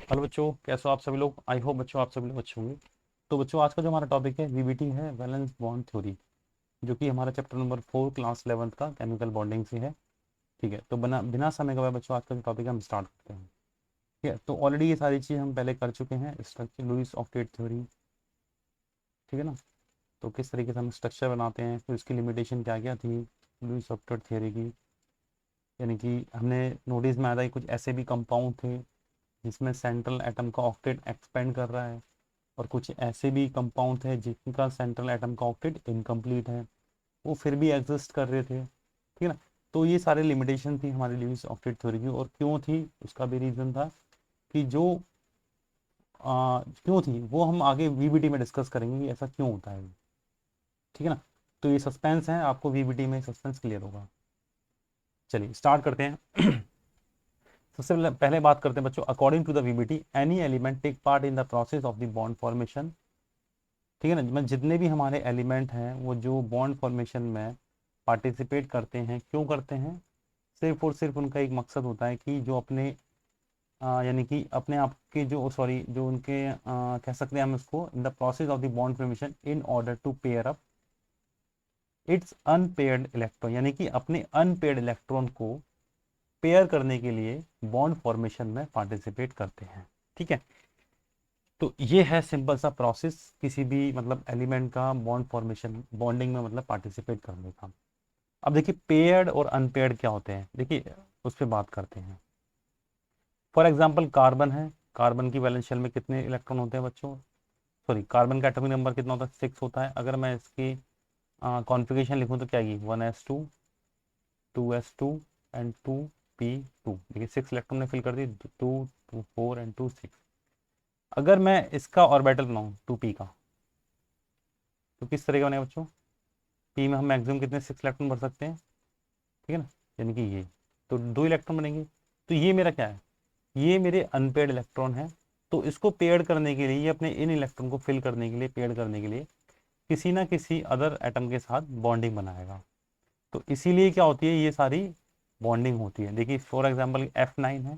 Hello बच्चों, कैसे हो आप सभी लोग। आई होप बच्चों आप सभी लोग अच्छे होंगे। तो बच्चों आज का जो हमारा टॉपिक है वीबीटी है, वैलेंस बॉन्ड थ्योरी, जो कि हमारा चैप्टर नंबर 4 क्लास 11 का केमिकल बॉन्डिंग से है। ठीक है, तो बिना बिना समय गवाए बच्चों आज का जो टॉपिक है हम स्टार्ट करते हैं। ठीक है, तो ऑलरेडी ये सारी चीज़ हम पहले कर चुके हैं, स्ट्रक्चर लुईस ऑक्टेट थ्योरी। ठीक है ना। तो किस तरीके से हम स्ट्रक्चर बनाते हैं, फिर उसकी लिमिटेशन क्या क्या थी लुईस ऑक्टेट थ्योरी की। यानी कि हमने नोटिस में आया था कि कुछ ऐसे भी कंपाउंड थे जिसमें सेंट्रल एटम का ऑक्टेट एक्सपेंड कर रहा है, और कुछ ऐसे भी कंपाउंड थे जिनका सेंट्रल एटम का ऑक्टेट इनकम्प्लीट है, वो फिर भी एग्जिस्ट कर रहे थे। ठीक है ना। तो ये सारे लिमिटेशन थी हमारी ल्यूइस ऑक्टेट थ्योरी की, और क्यों थी उसका भी रीज़न था कि जो क्यों थी वो हम आगे वीबीटी में डिस्कस करेंगे कि ऐसा क्यों होता है। ठीक है ना। तो ये सस्पेंस है, आपको वीबीटी में सस्पेंस क्लियर होगा। चलिए स्टार्ट करते हैं। सबसे पहले बात करते हैं बच्चों, according to the VBT any element take part in the process of the bond formation. ठीक है ना। मतलब जितने भी हमारे एलिमेंट हैं वो जो बॉन्ड फॉर्मेशन में पार्टिसिपेट करते हैं, क्यों करते हैं? सिर्फ और सिर्फ उनका एक मकसद होता है कि जो अपने यानी कि अपने आप के जो सॉरी जो उनके कह सकते हैं हम उसको, in the process of the bond formation in order to pair up its unpaired electron, यानी कि अपने अनपेयर्ड इलेक्ट्रॉन को पेयर करने के लिए बॉन्ड फॉर्मेशन में पार्टिसिपेट करते हैं। ठीक है। तो ये है सिंपल सा प्रोसेस किसी भी मतलब एलिमेंट का बॉन्ड फॉर्मेशन बॉन्डिंग में मतलब पार्टिसिपेट करने का। अब देखिए पेयर्ड और अनपेयर्ड क्या होते हैं, देखिए उस पर बात करते हैं। फॉर एग्जांपल कार्बन है, कार्बन की वैलेंस शेल में कितने इलेक्ट्रॉन होते हैं बच्चों? सॉरी, कार्बन का एटॉमिक नंबर कितना होता है? 6 होता है। अगर मैं इसकी कॉन्फ़िगरेशन लिखूं तो क्या आएगी? 1s2, 2s2 and 2p2। देखिए 6 इलेक्ट्रॉन ने फिल कर दी, 2 2 4 एंड 2 6। अगर मैं इसका ऑर्बिटल बनाऊं 2p का, तो किस तरह का बनेगा बच्चों? पी में हम मैक्सिमम कितने 6 इलेक्ट्रॉन भर सकते हैं? ठीक है ना। यानी कि ये तो 2 इलेक्ट्रॉन बनेंगे। तो ये मेरा क्या है? ये मेरे अनपेयर्ड इलेक्ट्रॉन है। तो इसको पेयर्ड करने के लिए, ये अपने इन इलेक्ट्रॉन को फिल करने के लिए, पेयर्ड करने के लिए किसी ना किसी अदर एटम के साथ बॉन्डिंग बनाएगा। तो इसीलिए क्या होती है, ये सारी बॉन्डिंग होती है। देखिए फॉर एग्जाम्पल F9 है,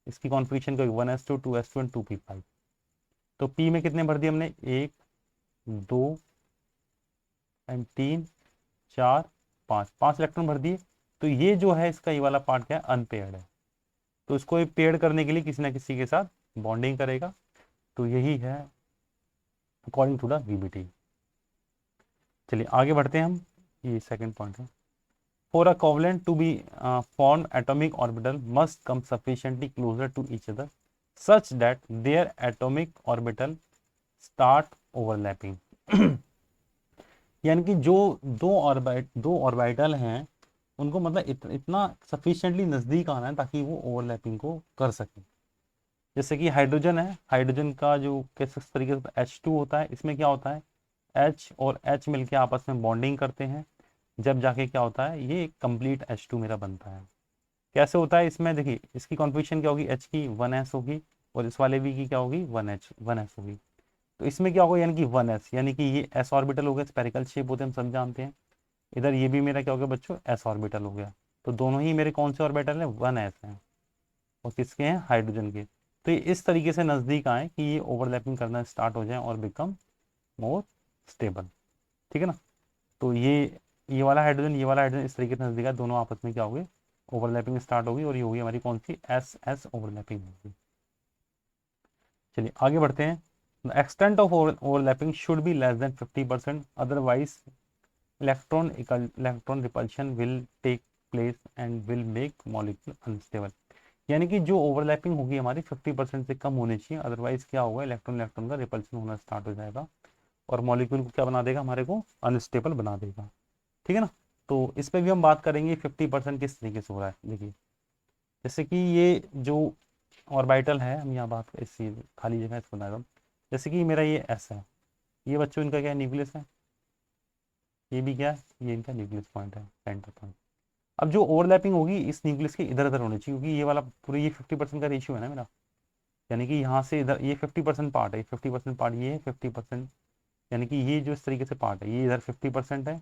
इसकी कॉन्फ़िगरेशन को 1s2 2s2 एंड 2p5। तो पी में कितने भर दिए हमने? 1 2 एंड 3 4 5, 5 इलेक्ट्रॉन भर दिए। तो ये जो है इसका ये वाला पार्ट क्या है? अनपेयर्ड है। तो इसको पेयर्ड करने के लिए किसी ना किसी के साथ बॉन्डिंग करेगा। तो यही है अकॉर्डिंग टू द वीबीटी। चलिए आगे बढ़ते हैं हम। ये सेकंड पॉइंट है। For a covalent to be form atomic orbital must come sufficiently closer to each other such that their atomic orbital start overlapping. यानी कि जो दो ऑर्बिटल हैं उनको मतलब इतना सफिशिएंटली नज़दीक आना है ताकि वो ओवरलैपिंग को कर सके। जैसे कि हाइड्रोजन है, हाइड्रोजन का जो किस तरीके से H2 होता है, इसमें क्या होता है? H और H मिलके आपस में बॉन्डिंग करते हैं, जब जाके क्या होता है, ये कंप्लीट H2 मेरा बनता है। कैसे होता है इसमें? देखिए इसकी कॉन्फ़िगरेशन क्या होगी? H की 1s होगी, और इस वाले भी की क्या होगी? 1s होगी। तो इसमें क्या होगा? यानी कि 1s, यानी कि ये s ऑर्बिटल हो गया, स्पेरिकल शेप होते हैं हम सब जानते हैं। इधर ये भी मेरा क्या हो गया बच्चों? s ऑर्बिटल हो गया। तो दोनों ही मेरे कौन से ऑर्बिटल हैं? 1s हैं। और किसके हैं? हाइड्रोजन के। तो ये इस तरीके से नज़दीक आए कि ये ओवरलैपिंग करना स्टार्ट हो जाए और बिकम मोर स्टेबल। ठीक है ना। तो ये वाला हाइड्रोजन, ये वाला हाइड्रोजन इस तरीके से नज़दीक आए, दोनों आपस में क्या होंगे? ओवरलैपिंग स्टार्ट होगी, और ये होगी हमारी कौन सी? एस एस ओवरलैपिंग होगी। चलिए आगे बढ़ते हैं। The extent of overlapping should be less than 50%, otherwise electron repulsion will take place and will make molecule unstable. यानी कि जो ओवरलैपिंग होगी हमारी 50% से कम होनी चाहिए, अदरवाइज क्या होगा? इलेक्ट्रॉन इलेक्ट्रॉन का रिपल्शन होना स्टार्ट हो जाएगा, और मॉलिक्यूल को क्या बना देगा? हमारे को अनस्टेबल बना देगा। ठीक है ना। तो इस पर भी हम बात करेंगे 50% किस तरीके से हो रहा है। देखिए जैसे कि ये जो ऑर्बिटल है, हम यहाँ बात इसी खाली जगह इसको बना रहा हूँ। जैसे कि मेरा ये एस है, ये बच्चों इनका क्या है? न्यूक्लियस है। ये भी क्या है? ये इनका न्यूक्लियस पॉइंट है, सेंटर पॉइंट। अब जो ओवरलैपिंग होगी इस न्यूक्लियस के इधर उधर होनी चाहिए, क्योंकि ये वाला पूरे ये 50% का रेशियो है ना मेरा। यानी कि यहाँ से इधर ये 50% पार्ट है, 50% पार्ट ये है 50%। यानी कि ये जो इस तरीके से पार्ट है, ये इधर 50% है,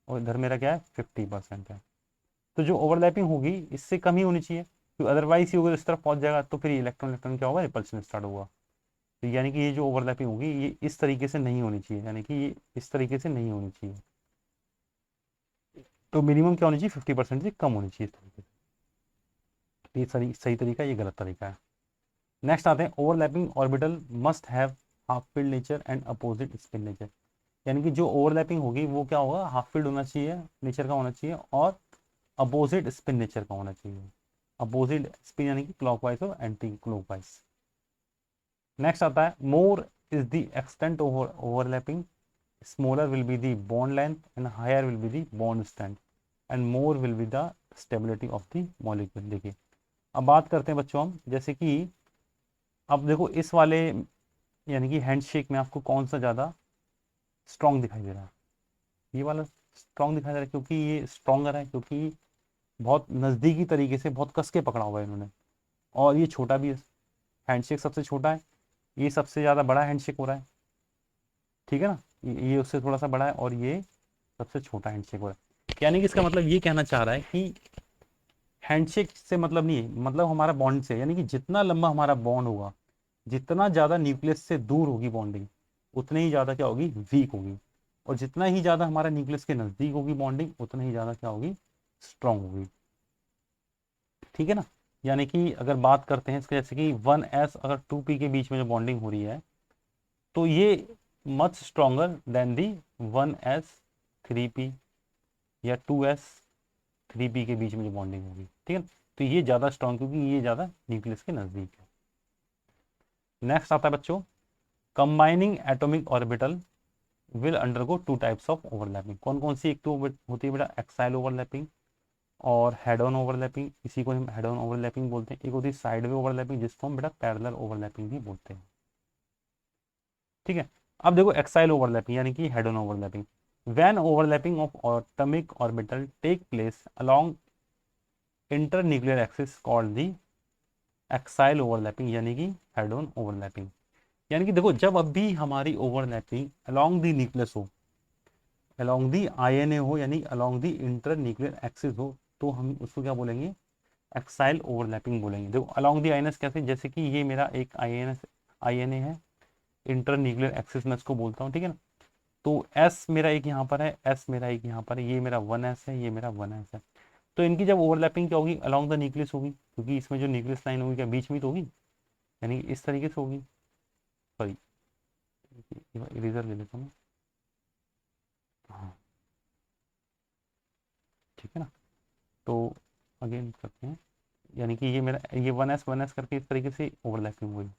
और इधर मेरा क्या है? 50% है। तो जो ओवरलैपिंग होगी इससे कम ही होनी चाहिए। क्योंकि अदरवाइज ये अगर इस तरफ पहुंच जाएगा तो फिर इलेक्ट्रॉन इलेक्ट्रॉन क्या होगा, रिपल्शन स्टार्ट होगा। तो यानी कि ये जो ओवरलैपिंग होगी ये इस तरीके से नहीं होनी चाहिए, यानी कि ये इस तरीके से नहीं होनी चाहिए। तो मिनिमम क्या होनी चाहिए, 50% से कम होनी चाहिए इस तरीके से। ये सही सही तरीका, ये गलत तरीका है। नेक्स्ट आते हैं, overlapping orbital must have half field nature and opposite spin nature. यानी कि जो ओवरलैपिंग होगी वो क्या होगा, हाफ फील्ड होना चाहिए, नेचर का होना चाहिए, और अपोजिट स्पिन नेचर का होना चाहिए। अपोजिट स्पिन यानी कि क्लॉकवाइज और एंटी क्लॉकवाइज। नेक्स्ट आता है, more is the extent overlapping, smaller will be the bond length and higher will be the bond strength and more will be the stability of the molecule. देखिए अब बात करते हैं बच्चों हम, जैसे कि अब देखो इस वाले यानी कि हैंडशेक में आपको कौन सा ज़्यादा स्ट्रॉन्ग दिखाई दे रहा है, ये वाला स्ट्रॉन्ग दिखाई दे रहा है, क्योंकि ये स्ट्रॉन्गर है, क्योंकि बहुत नज़दीकी तरीके से बहुत कस के पकड़ा हुआ है इन्होंने, और ये छोटा भी है। हैंडशेक सबसे छोटा है, ये सबसे ज़्यादा बड़ा हैंडशेक हो रहा है, ठीक है ना, ये उससे थोड़ा सा बड़ा है, और ये सबसे छोटा हैंडशेक हो रहा है। यानी कि इसका मतलब ये कहना चाह रहा है कि हैंडशेक से मतलब नहीं है, मतलब हमारा बॉन्ड से, यानी कि जितना लंबा हमारा बॉन्ड होगा, जितना ज़्यादा न्यूक्लियस से दूर होगी बॉन्डिंग, उतनी ही ज़्यादा क्या होगी, वीक होगी। और जितना ही ज़्यादा हमारा न्यूक्लियस के नज़दीक होगी बॉन्डिंग, उतना ही ज़्यादा क्या होगी, स्ट्रांग होगी। ठीक है ना। यानी कि अगर बात करते हैं इसके, जैसे कि 1s अगर 2p के बीच में जो बॉन्डिंग हो रही है, तो ये मच स्ट्रॉन्गर देन दी 1s 3p या 2s 3p के बीच में जो बॉन्डिंग होगी, ठीक है ना। तो ये ज़्यादा स्ट्रॉन्ग, क्योंकि ये ज़्यादा न्यूक्लियस के नज़दीक है। नेक्स्ट आता है बच्चों, combining atomic orbital will undergo two types of overlapping. कौन कौन सी, एक तो होती है बेटा एक्साइल ओवरलैपिंग और हेड ऑन ओवरलैपिंग, इसी को हम हेड ऑन ओवरलैपिंग बोलते हैं। एक होती है साइड वे ओवरलैपिंग, जिसको हम बेटा पैरेलल ओवरलैपिंग भी बोलते हैं, ठीक है। अब देखो एक्साइल ओवरलैपिंग यानी कि head on overlapping, when overlapping of atomic orbital take place along internuclear axis called the axial overlapping यानी कि हेड ऑन ओवरलैपिंग। यानी कि देखो जब अब भी हमारी ओवरलैपिंग अलोंग दी न्यूक्लियस हो, अलोंग दी आईएनए हो, यानी along the inter nuclear axis हो, तो हम उसको क्या बोलेंगे, एक्साइल ओवरलैपिंग बोलेंगे। देखो अलोंग दी आईएनएस कैसे, जैसे कि ये मेरा एक आईएनए है, इंटर न्यूक्लियर एक्सिस मैं इसको बोलता हूँ, ठीक है ना। तो एस मेरा एक यहाँ पर है, एस मेरा एक यहाँ पर है, ये मेरा 1s है, ये मेरा 1s है। तो इनकी जब ओवरलैपिंग क्या होगी, अलोंग द न्यूक्लियस होगी, क्योंकि इसमें जो न्यूक्लियस लाइन होगी क्या बीच में तो होगी, यानी इस तरीके से होगी। सॉरी, इरेजर ले लेता हूँ, हाँ ठीक है ना। तो अगेन करते हैं, यानी कि ये मेरा ये 1s करके इस तरीके से ओवरलैपिंग हुई,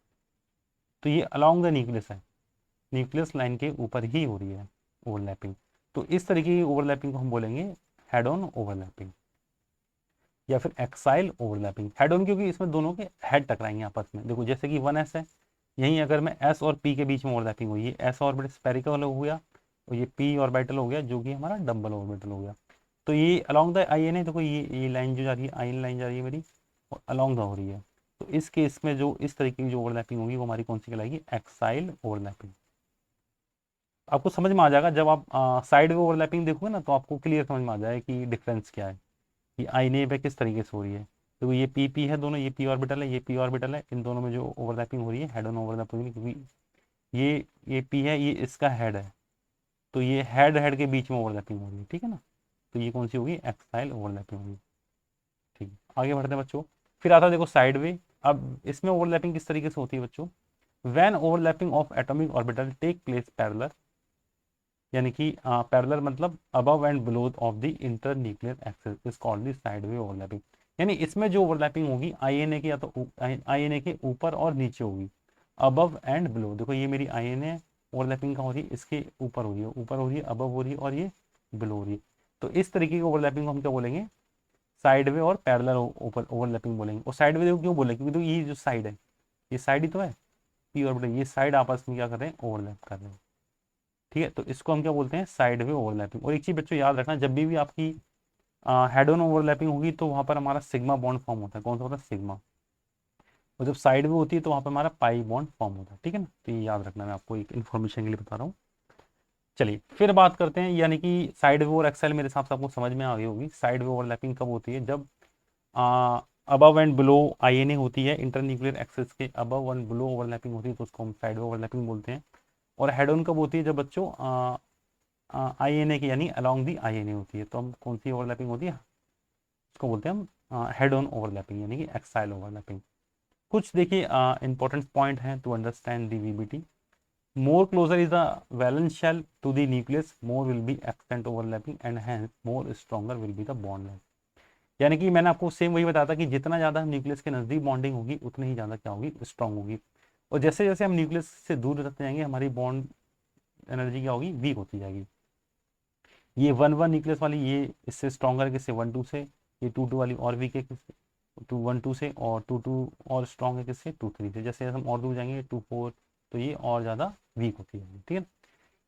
तो ये अलोंग द न्यूक्लियस है, न्यूक्लियस लाइन के ऊपर ही हो रही है ओवरलैपिंग। तो इस तरीके की ओवरलैपिंग को हम बोलेंगे हेड ऑन ओवरलैपिंग या फिर एक्साइल ओवरलैपिंग। हेड ऑन क्योंकि इसमें दोनों के हेड टकराएंगे आपस में। देखो जैसे कि 1s है, यहीं अगर मैं s और p के बीच में ओवरलैपिंग हुई, ये s ऑर्बिटल स्फेरिकल हो गया और ये p ऑर्बिटल हो गया जो कि हमारा डबल ऑर्बिटल हो गया। तो ये अलोंग द आई एन है, देखो ये लाइन जो जा रही है, आई एन लाइन जा रही है मेरी, और अलोंग द हो रही है। तो इस केस में जो इस तरीके की जो ओवरलैपिंग होगी वो हमारी कौन सी कहलाएगी, एक्साइल ओवरलैपिंग। आपको समझ में आ जाएगा जब आप साइड वे ओवरलैपिंग देखोगे ना, तो आपको क्लियर समझ में आ जाएगा कि डिफरेंस क्या है, कि आईने पे किस तरीके से हो रही है। तो ये पी पी है दोनों, ये पी ऑर्बिटल है, ये पी ऑर्बिटल है, इन दोनों में जो ओवरलैपिंग हो रही है हेड ऑन ओवरलैप हो रही है, क्योंकि ये पी है, ये इसका हेड है, तो ये हेड हेड के बीच में ओवरलैपिंग हो रही है, ठीक है ना। तो ये कौन सी होगी, एक्साइल ओवरलैपिंग होगी। ठीक है, आगे बढ़ते हैं बच्चों। फिर आता है देखो साइड वे। अब इसमें ओवरलैपिंग किस तरीके से होती है बच्चों, when overlapping of atomic orbital take place parallel, यानी कि पैरेलल मतलब above and below of the internuclear axis is called the side way overlapping. यानी इसमें जो ओवरलैपिंग होगी आईएनए के, या तो आईएनए के ऊपर और नीचे होगी, अबव एंड बिलो। देखो ये मेरी आईएनए ओवरलैपिंग कहाँ हो रही है, इसके ऊपर हो रही है, ऊपर हो रही है, अबव हो रही है, और ये बिलो हो रही है। तो इस तरीके की ओवरलैपिंग को हम क्या बोलेंगे, साइड वे और पैरेलल ऊपर ओवरलैपिंग बोलेंगे। और साइड वे देखो क्यों बोले, क्योंकि तो ये जो साइड है, ये साइड ही तो है, पी और ये साइड आपस में क्या कर रहे हैं, ओवरलैप कर रहे हैं, ठीक है। तो इसको हम क्या बोलते हैं, साइड वे ओवरलैपिंग। और एक चीज बच्चों याद रखना, जब भी आपकी हेड ऑन ओवरलैपिंग होगी तो वहां पर हमारा सिग्मा बॉन्ड फॉर्म होता है, कौन सा होता है, सिग्मा। और जब साइड वे होती है तो वहां पर हमारा पाई बॉन्ड फॉर्म होता है, ठीक है ना। तो ये याद रखना, मैं आपको एक इन्फॉर्मेशन के लिए बता रहा हूँ। चलिए फिर बात करते हैं, यानी कि साइड वे और एक्सेल मेरे हिसाब से आपको समझ में आ गई होगी। साइड वे ओवरलैपिंग कब होती है, जब अबव एंड बिलो आईएनए होती है, इंटरन्यूक्लियर एक्सिस के अबव एंड बिलो ओवरलैपिंग होती है तो उसको हम साइड ओवरलैपिंग बोलते हैं। और हेड ऑन कब होती है, जब बच्चों आईएनए की यानी अलोंग दी आईएनए होती है, तो हम कौन सी ओवरलैपिंग होती है, उसको बोलते हैं हम हेड ऑन ओवरलैपिंग यानी कि एक्साइल ओवरलैपिंग। कुछ देखिए इंपॉर्टेंट पॉइंट हैं to understand the VBT. More closer is the valence shell to the nucleus, more will be extent overlapping and hence more stronger will be the bond length। यानी कि मैंने आपको same वही बताया था कि जितना ज़्यादा न्यूक्लियस के नज़दीक बॉन्डिंग होगी उतनी ही ज़्यादा क्या होगी, स्ट्रांग होगी। और जैसे जैसे हम न्यूक्लियस से दूर रखते जाएंगे हमारी बॉन्ड एनर्जी क्या होगी, वीक होती जाएगी। ये 1 1 न्यूक्लियस वाली ये इससे स्ट्रॉन्गर है किससे, 1 2 से। ये 2 2 वाली और वीक है किससे, 1 2 से। और 2 2 और स्ट्रॉन्ग है किससे, 2 3 से। जैसे हम और दूर जाएंगे 2 4, तो ये और ज़्यादा वीक होती है, ठीक है।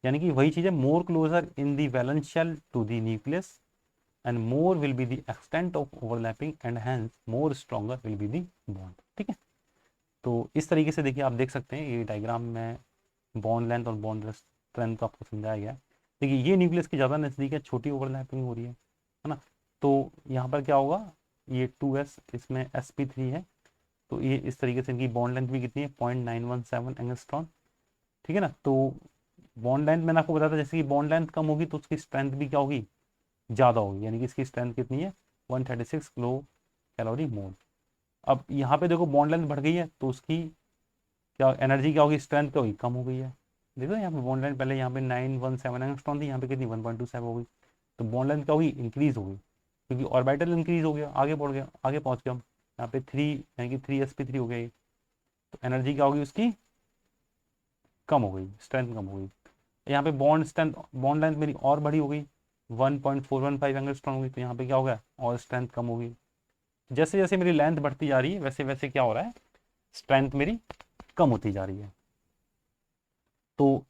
यानी कि वही चीज़ है, more closer in the valence shell to the nucleus and more will be the extent of overlapping and hence more stronger will be the bond, ठीक है। तो इस तरीके से देखिए आप देख सकते हैं ये डायग्राम में बॉन्ड लेंथ और बॉन्ड स्ट्रेंथ को आपको समझाया गया है। देखिए ये न्यूक्लियस की ज़्यादा नज़दीक है, छोटी ओवरलैपिंग हो रही है ना। तो यहाँ पर क्या होगा, ये 2s इसमें sp3 है, तो ये इस तरीके से इनकी बॉन्ड लेंथ भी कितनी है, 0.917 एंगस्ट्रॉन, ठीक है ना। तो बॉन्ड लेंथ मैंने आपको बताया था, जैसे कि बॉन्ड लेंथ कम होगी तो उसकी स्ट्रेंथ भी क्या होगी, ज़्यादा होगी, यानी कि इसकी स्ट्रेंथ कितनी है, 136 किलो कैलोरी मोल। अब यहाँ पे देखो बॉन्ड लेंथ बढ़ गई है तो उसकी क्या एनर्जी क्या होगी, स्ट्रेंथ क्या होगी, कम हो गई है। देखो यहाँ पे बॉन्ड लेंथ पहले यहाँ पे 917 एंगस्ट्रॉन थी, यहाँ पे कितनी 1.27 हो गई। तो बॉन्ड लेंथ क्या होगी, इंक्रीज होगी, क्योंकि ऑर्बिटल इंक्रीज हो गया, आगे बढ़ गया, आगे पहुँच गया हम। यहाँ पे 3 यानी कि 3sp3 हो गया ये। तो एनर्जी क्या होगी उसकी, कम हो गई, स्ट्रेंथ कम हो गई। यहाँ पे बॉन्ड स्ट्रेंथ, बॉन्ड लेंथ मेरी और बड़ी हो गई, 1.415 एंगस्ट्रॉन हो गई, तो यहाँ पे क्या हो गया, और स्ट्रेंथ कम हो गई। जैसे जैसे मेरी लेंथ बढ़ती जा रही है वैसे वैसे क्या हो रहा है, स्ट्रेंथ मेरी कम होती जा रही है। तो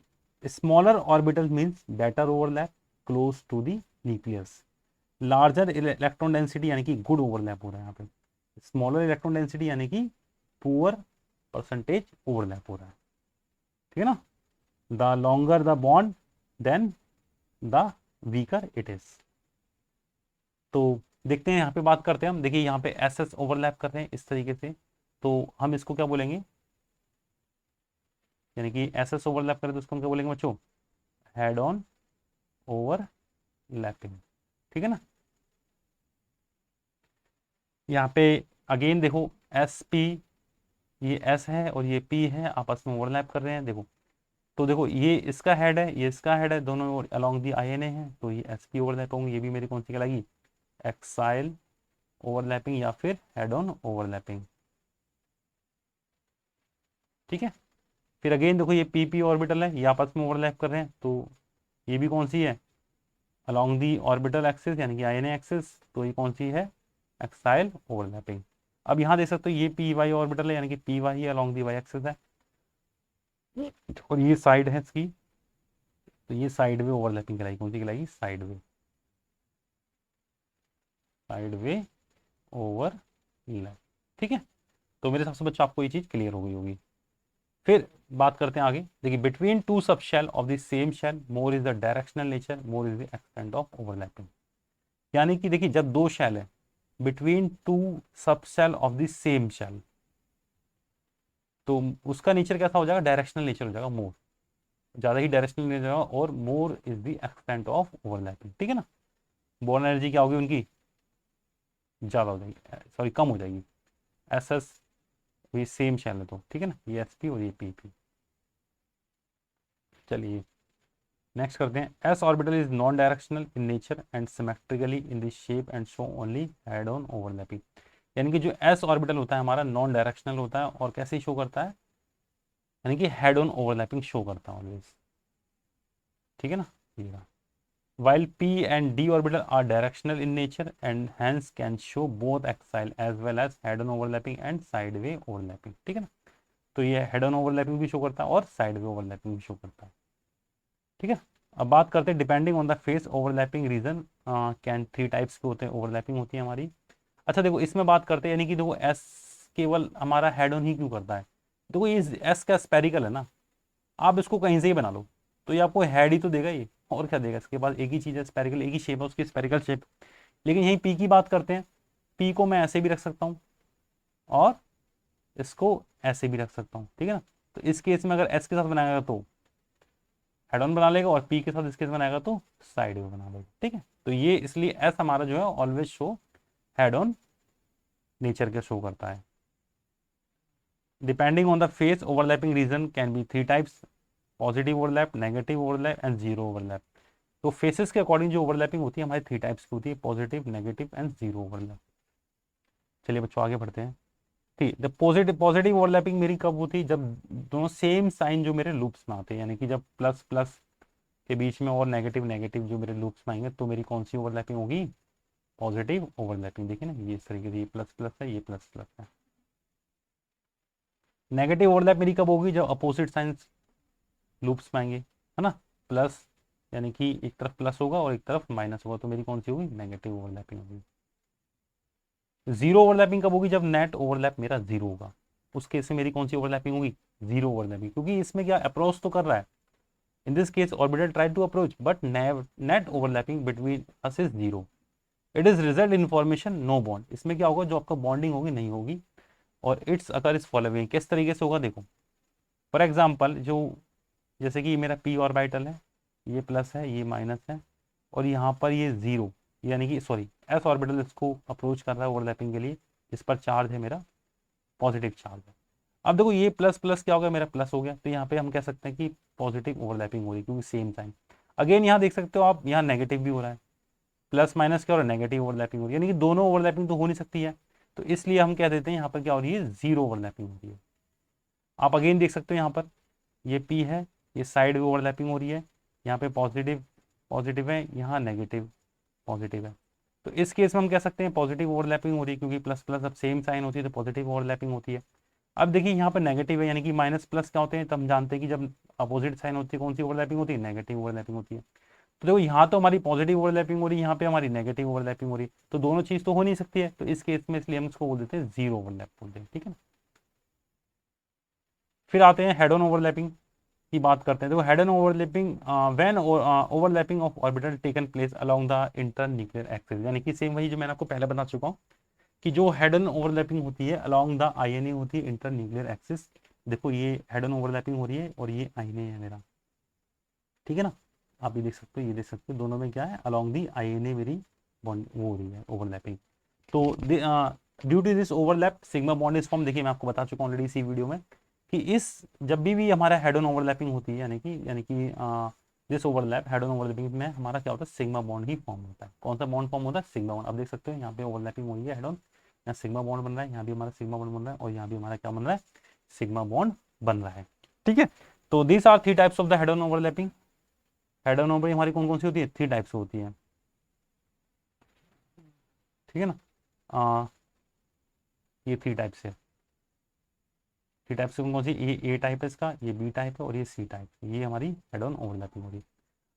smaller orbital means better overlap close to the nucleus, larger electron density यानी कि गुड ओवरलैप हो रहा है यहाँ पे, स्मॉलर इलेक्ट्रॉन डेंसिटी यानी कि पुअर परसेंटेज ओवरलैप हो रहा है, ठीक है ना। The longer the bond then the weaker it is. तो देखते हैं यहाँ पे बात करते हैं हम, देखिए यहाँ पे एस एस ओवरलैप कर रहे हैं इस तरीके से, तो हम इसको क्या बोलेंगे, यानी कि एस एस ओवरलैप करें तो उसको हम क्या बोलेंगे बच्चों, हेड ऑन ओवरलैपिंग, ठीक है ना। यहाँ पे अगेन देखो एस पी, ये एस है और ये पी है, आपस में ओवरलैप कर रहे हैं देखो। तो देखो ये इसका हेड है, ये इसका हेड है, दोनों अलोंग दी आईएनए है, तो ये एस पी ओवरलैप होंगे, ये भी मेरी कौन सी कहलाएगी, एक्साइल ओवरलैपिंग या फिर हेड ऑन ओवरलैपिंग, ठीक है। फिर अगेन देखो ये पी पी ऑर्बिटल है, ये आपस में ओवरलैप कर रहे हैं, तो ये भी कौन सी है, अलोंग दी ऑर्बिटल एक्सिस यानी कि आईएनए एक्सिस, तो ये कौन सी है, एक्साइल ओवरलैपिंग। अब यहाँ देख सकते हो ये पी वाई ऑर्बिटल है, यानी कि P Y along the Y axis है, और ये साइड है इसकी, तो ये साइड वे ओवरलैपिंग कहलाएगी, कौन सी कहलाएगी, side way, side way overlap, ठीक है। तो मेरे हिसाब से बच्चों आपको ये चीज क्लियर हो गई होगी। फिर बात करते हैं आगे, देखिए between two subshell of the same shell more is the directional nature, more is the extent of overlapping. यानी कि देखिए जब दो शेल है, between two subshell of the same shell, तो उसका नेचर कैसा हो जाएगा, डायरेक्शनल नेचर हो जाएगा, मोर, ज्यादा ही डायरेक्शनल नेचर होगा, और मोर is the extent of overlapping, ठीक है ना। बॉर्न एनर्जी क्या होगी उनकी, ज्यादा हो जाएगी, सॉरी कम हो जाएगी, एस एस, ये सेम शेल है तो, ठीक है ना, ये एस पी और ये पी पी। चलिए नेक्स्ट करते हैं, S orbital is non directional in nature and symmetrically in the shape and show only head on overlapping. यानी कि जो एस ऑर्बिटल होता है हमारा नॉन डायरेक्शनल होता है, और कैसे शो करता है, यानी कि हेड ऑन ओवरलैपिंग शो करता है ऑलवेज, ठीक है ना, ये रहा। while p and d orbital are directional in nature and hence can show both axial as well as head on overlapping and sideway overlapping, ठीक है ना। तो ये हेड ऑन ओवरलैपिंग भी शो करता है और साइडवे ओवरलैपिंग भी शो करता है, ठीक है। अब बात करते हैं depending on the face overlapping region can 3 types के होते हैं, ओवरलैपिंग होती है हमारी। अच्छा देखो इसमें बात करते हैं, यानी कि देखो एस केवल हमारा हेड ऑन ही क्यों करता है, देखो ये एस का स्पेरिकल है ना, आप इसको कहीं से ही बना लो तो ये आपको हेड ही तो देगा ये, और क्या देगा, इसके बाद एक ही चीज़ है, स्पेरिकल, एक ही शेप है उसकी, स्पेरिकल शेप। लेकिन यही पी की बात करते हैं, पी को मैं ऐसे भी रख सकता हूँ, और इसको ऐसे भी रख सकता हूँ, ठीक है ना। तो इस केस में अगर एस के साथ बनाएगा तो हेड ऑन बना लेगा, और पी के साथ इस केस में बनाएगा तो साइड वे बना लेगा, ठीक है। तो ये इसलिए एस हमारा जो है always show head on nature के शो करता है। Depending on the face overlapping region can be 3 types, positive overlap, negative overlap and zero overlap. तो फेसेस के अकॉर्डिंग जो ओवरलैपिंग होती है हमारी 3 टाइप्स की होती है, positive, negative and zero overlap. चलिए बच्चों आगे बढ़ते हैं। ठीक, द पॉजिटिव पॉजिटिव ओवरलैपिंग मेरी कब होती है, जब दोनों सेम साइन जो मेरे लूप्स में आते हैं, यानी कि जब प्लस प्लस के बीच में और नेगेटिव नेगेटिव जो मेरे लूप्स में आएंगे तो मेरी कौन सी ओवरलैपिंग होगी, पॉजिटिव ओवरलैपिंग। देखिए ना, ये इस तरीके से ये प्लस प्लस है, ये प्लस प्लस है। नेगेटिव ओवरलैप मेरी कब होगी, जब अपोजिट साइंस लूप्स में आएंगे, है ना। प्लस यानी कि एक तरफ प्लस होगा और एक तरफ माइनस होगा, तो मेरी कौन सी होगी, नेगेटिव ओवरलैपिंग होगी। जीरो ओवरलैपिंग कब होगी, जब नेट ओवरलैप मेरा जीरो होगा, उस केस में मेरी कौन सी ओवरलैपिंग होगी, जीरो ओवरलैपिंग। क्योंकि इसमें क्या अप्रोच तो कर रहा है, in this case orbital try to approach but net overlapping between us is zero. It is result in formation no bond. इसमें क्या होगा, जो आपका बॉन्डिंग होगी नहीं होगी। और इट्स अकर इज फॉलोइंग, किस तरीके से होगा देखो। फॉर एग्जाम्पल जो, जैसे कि ये मेरा पी ऑर्बिटल है, ये प्लस है ये माइनस है, और यहाँ पर ये जीरो, यानी कि सॉरी एस ऑर्बिटल इसको अप्रोच कर रहा है ओवरलैपिंग के लिए, इस पर चार्ज है मेरा पॉजिटिव चार्ज है। अब देखो ये प्लस प्लस क्या हो गया, मेरा प्लस हो गया, तो यहाँ पे हम कह सकते हैं कि पॉजिटिव ओवरलैपिंग हो रही है, क्योंकि सेम साइन। अगेन यहाँ देख सकते हो आप, यहाँ नेगेटिव भी हो रहा है, प्लस माइनस क्या हो रहा है, नेगेटिव ओवरलैपिंग हो रही है, यानी कि दोनों ओवरलैपिंग तो हो नहीं सकती है। तो इसलिए हम कह देते हैं यहाँ पर क्या हो रही है, जीरो ओवरलैपिंग हो रही है। आप अगेन देख सकते हो यहाँ पर ये पी है, ये साइड में ओवरलैपिंग हो रही है, यहाँ पे पॉजिटिव पॉजिटिव है, यहाँ नेगेटिव पॉजिटिव है। तो इस केस में हम कह सकते हैं पॉजिटिव ओवरलैपिंग हो रही है, क्योंकि प्लस प्लस अब सेम साइन होती है तो पॉजिटिव ओवरलैपिंग होती है। अब देखिए यहाँ पर नेगेटिव है, यानी कि माइनस प्लस क्या होते हैं, तो हम जानते हैं कि जब अपोजिट साइन होती है कौन सी ओवरलैपिंग होती है, नेगेटिव ओवरलैपिंग होती है। तो देखो यहाँ तो हमारी पॉजिटिव ओवरलैपिंग हो रही है, यहाँ पे हमारी नेगेटिव ओवरलैपिंग हो रही है, तो दोनों चीज तो हो नहीं सकती है। तो इस केस में इसलिए हम इसको बोल देते हैं जीरो ओवरलैप बोलते हैं, ठीक है ना। फिर आते हैं हेड ऑन ओवरलैपिंग की बात करते हैं। देखो head on overlapping when overlapping of orbital taken place along the internuclear axis, यानी कि सेम वही जो मैंने आपको पहले बता चुका हूँ कि जो हेड ऑन ओवरलैपिंग होती है अलोंग द आईएनए होती है इंटर न्यूक्लियर एक्सिस। देखो ये हेड ऑन ओवरलैपिंग हो रही है और ये आईएनए है मेरा, ठीक है ना। आप ये देख सकते हो, ये देख सकते हो, दोनों में क्या है, अलोंग दी आईएनए मेरी बॉन्ड वो हो रही है ओवरलैपिंग। तो due to this overlap sigma bond is form. देखिए मैं आपको बता चुका हूँ ऑलरेडी इसी वीडियो में कि इस जब भी हमारा हेड ऑन ओवरलैपिंग होती है, यानी कि this overlap head on overlapping में हमारा क्या होता है, सिग्मा बॉन्ड ही फॉर्म होता है। कौन सा बॉन्ड फॉर्म होता है, सिग्मा बॉन्ड। अब देख सकते हो यहाँ पे ओवरलैपिंग हो रही है हेड ऑन, यहाँ सिग्मा बॉन्ड बन रहा है, यहाँ भी हमारा सिग्मा बॉन्ड बन रहा है, और यहाँ भी हमारा क्या बन रहा है, सिग्मा बॉन्ड बन रहा है, ठीक है। तो these are 3 types of the head on overlapping. Head on overlapping हमारी कौन कौन सी होती है, 3 टाइप्स होती है, ठीक है ना। ये 3 टाइप्स है, 3 टाइप्स कौन कौन सी, ये ए टाइप है इसका, ये बी टाइप है और ये सी टाइप, ये हमारी हेड ऑन ओवरलैपिंग हो रही है।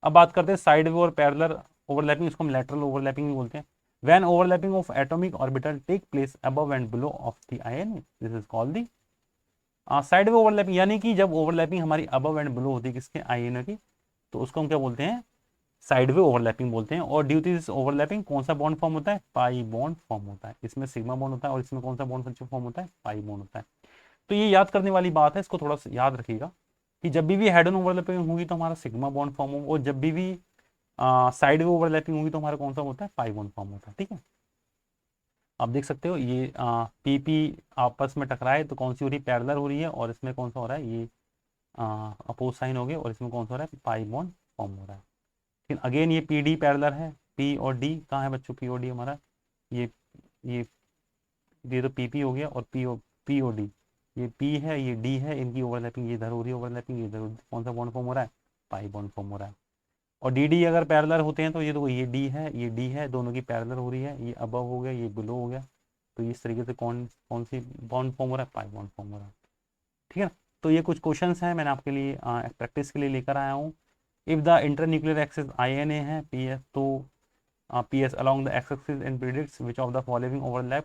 अब बात करते हैं साइड वे और पैरेलल ओवरलैपिंग, इसको हम लैटरल ओवरलैपिंग भी बोलते हैं। When overlapping of atomic orbital take place above and below of the ion, this is called the side way overlapping. यानी कि जब ओवरलैपिंग हमारी अबव एंड बिलो होती है किसके, आयन की, तो उसको हम क्या बोलते हैं, साइड वे ओवरलैपिंग बोलते हैं। और ड्यू टू दिस ओवरलैपिंग कौन सा बॉन्ड फॉर्म होता है, पाई बॉन्ड फॉर्म होता है। इसमें सिग्मा बॉन्ड होता है और इसमें कौन सा बॉन्ड फॉर्म होता है, पाई बॉन्ड होता है। तो ये याद करने वाली बात है, इसको थोड़ा सा याद रखिएगा कि जब भी हेड ऑन ओवरलैपिंग होगी तो हमारा सिग्मा बॉन्ड फॉर्म होगा, और जब भी साइड वे ओवरलैपिंग होगी तो हमारा कौन सा होता है, पाई बॉन्ड फॉर्म होता है, ठीक है। आप देख सकते हो ये पी पी आपस में टकराए तो कौन सी हो रही है, पैरेलल हो रही है, और इसमें कौन सा हो रहा है, ये अपोज साइन हो गए, और इसमें कौन सा हो रहा है, पाई बॉन्ड फॉर्म हो रहा है। लेकिन अगेन ये पी डी पैरेलल है, पी और डी कहाँ है बच्चों, पी और डी हमारा ये ये ये तो पी पी हो गया, और पी ओ डी, ये पी है ये डी है, इनकी ओवरलैपिंग ये इधर हो रही है, ओवरलैपिंग ये इधर हो रही है, कौन सा बॉन्ड फॉर्म हो रहा है, पाई बॉन्ड फॉर्म हो रहा है। और डी डी अगर पैरेलल होते हैं तो ये देखो ये डी है ये डी है, दोनों की पैरेलल हो रही है, ये अबव हो गया ये बिलो हो गया, तो इस तरीके से कौन कौन सी बॉन्ड फॉर्म हो रहा है, पाई बॉन्ड फॉर्म हो रहा है, ठीक है ना। तो ये कुछ क्वेश्चंस हैं मैंने आपके लिए प्रैक्टिस के लिए लेकर आया हूँ। If the internuclear axis I N A है पी एस, तो P S along the X axis and predicts which of the following overlap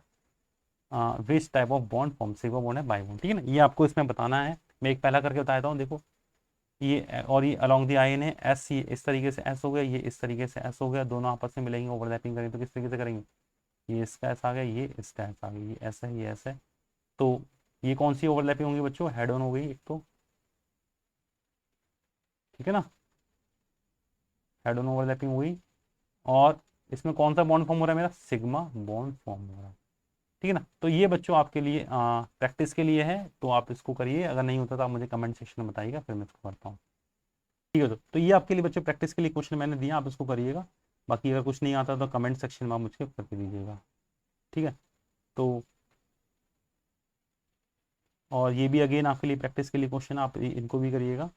which type of bond form, sigma bond है बाई बॉन्ड, ठीक है ना। ये आपको इसमें बताना है, मैं एक पहला करके बताता हूँ। देखो ये और ये अलॉन्ग दी आई एन है एस, ये इस तरीके से एस हो गया, ये इस तरीके से एस हो गया, दोनों आपस में मिलेंगे ओवरलैपिंग करेंगे तो किस तरीके से करेंगे, ये इसका एस आ गया ये इसका एस आ गया, ये एस है ये एस है, तो ये कौन सी ओवरलैपिंग होंगी बच्चों, हेड ऑन हो गई एक तो, ठीक है ना, हेड ऑन ओवरलैपिंग हुई। और इसमें कौन सा बॉन्ड फॉर्म हो रहा है मेरा, सिग्मा बॉन्ड फॉर्म हो रहा है, ठीक है ना। तो ये बच्चों आपके लिए प्रैक्टिस के लिए है, तो आप इसको करिए, अगर नहीं होता तो आप मुझे कमेंट सेक्शन में बताइएगा, फिर मैं इसको करता हूँ, ठीक है। तो ये आपके लिए बच्चों प्रैक्टिस के लिए क्वेश्चन मैंने दिया, आप इसको करिएगा। बाकी अगर कुछ नहीं आता तो कमेंट सेक्शन में आप मुझे करके दीजिएगा, ठीक है। तो और ये भी अगेन आपके लिए प्रैक्टिस के लिए क्वेश्चन, आप इनको भी करिएगा,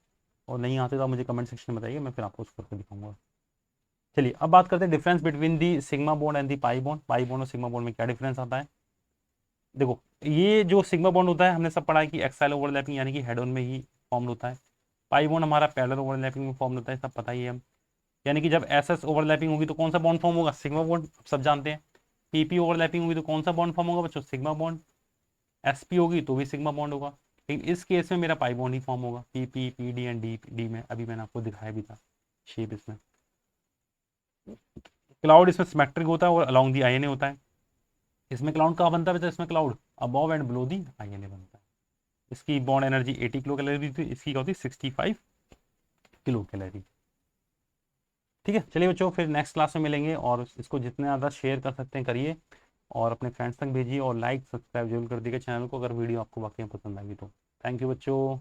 और नहीं आते तो आप मुझे कमेंट सेक्शन में बताइए, मैं फिर आपको उसको करके दिखाऊंगा। चलिए अब बात करते हैं difference between the sigma bond and the pi bond. Pi bond और सिग्मा बॉन्ड में क्या डिफरेंस आता है। देखो, ये जो सिग्मा बॉन्ड होता है हमने सब पढ़ा है कि एक्साइल ओवरलैपिंग यानी कि हेड ऑन में ही फॉर्म होता है। पाई बॉन्ड हमारा पैरेलल ओवरलैपिंग में फॉर्म होता है, सब पता ही है हम। यानी कि जब एस एस ओवरलैपिंग होगी तो कौन सा बॉन्ड फॉर्म होगा, सिग्मा बॉन्ड, सब जानते हैं। पीपी ओवरलैपिंग होगी तो कौन सा बॉन्ड फॉर्म होगा बच्चों, सिग्मा बॉन्ड। एसपी होगी तो भी सिग्मा बॉन्ड होगा, लेकिन इस केस में मेरा पाई बॉन्ड ही फॉर्म होगा, PP PD and D D में अभी मैंने आपको दिखाया भी था शेप इसमें। क्लाउड इसमें सिमेट्रिक होता है और अलोंग दी आईएनए होता है। इसमें क्लाउड कहाँ बनता है बेटा, इसमें cloud above and below the INA बनता है। इसकी बॉन्ड एनर्जी 80 किलो कैलोरी थी, इसकी क्या होती है 65 किलो कैलोरी, ठीक है। चलिए बच्चों, फिर नेक्स्ट क्लास में मिलेंगे, और इसको जितने ज़्यादा शेयर कर सकते हैं करिए, और अपने फ्रेंड्स तक भेजिए, और लाइक सब्सक्राइब जरूर कर दीजिएगा चैनल को, अगर वीडियो आपको वाकई पसंद आएगी तो। थैंक यू बच्चों।